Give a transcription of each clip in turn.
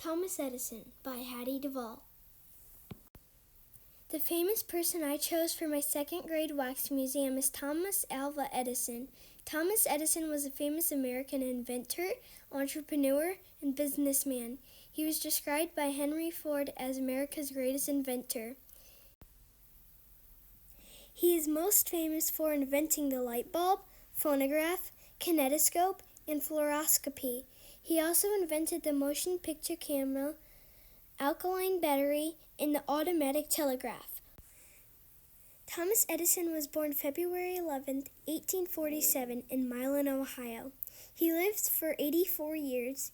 Thomas Edison by Hattie DeVaul. The famous person I chose for my second grade wax museum is Thomas Alva Edison. Thomas Edison was a famous American inventor, entrepreneur, and businessman. He was described by Henry Ford as America's greatest inventor. He is most famous for inventing the light bulb, phonograph, kinetoscope, and fluoroscopy. He also invented the motion picture camera, alkaline battery, and the automatic telegraph. Thomas Edison was born February 11, 1847 in Milan, Ohio. He lived for 84 years.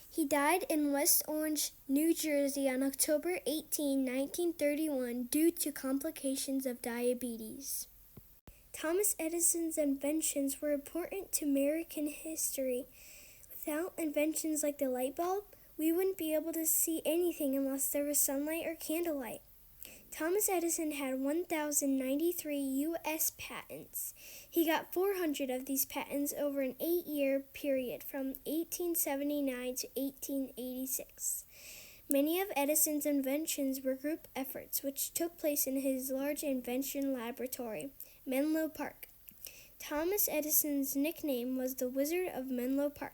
He died in West Orange, New Jersey on October 18, 1931 due to complications of diabetes. Thomas Edison's inventions were important to American history. Without inventions like the light bulb, we wouldn't be able to see anything unless there was sunlight or candlelight. Thomas Edison had 1,093 U.S. patents. He got 400 of these patents over an 8-year period from 1879 to 1886. Many of Edison's inventions were group efforts which took place in his large invention laboratory, Menlo Park. Thomas Edison's nickname was the Wizard of Menlo Park.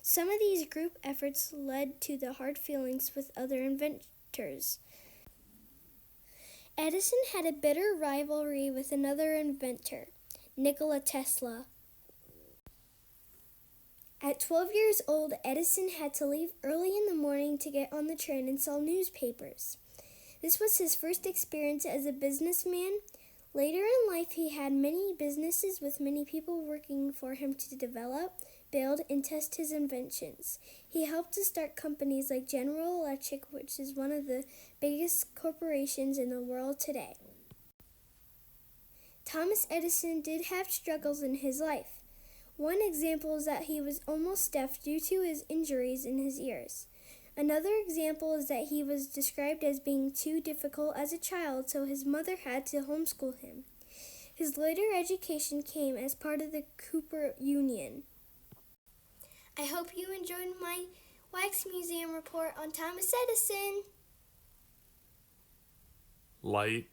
Some of these group efforts led to the hard feelings with other inventors. Edison had a bitter rivalry with another inventor, Nikola Tesla. At 12 years old, Edison had to leave early in the morning to get on the train and sell newspapers. This was his first experience as a businessman. Later in life, he had many businesses with many people working for him to develop, build, and test his inventions. He helped to start companies like General Electric, which is one of the biggest corporations in the world today. Thomas Edison did have struggles in his life. One example is that he was almost deaf due to his injuries in his ears. Another example is that he was described as being too difficult as a child, so his mother had to homeschool him. His later education came as part of the Cooper Union. I hope you enjoyed my Wax Museum report on Thomas Edison. Light.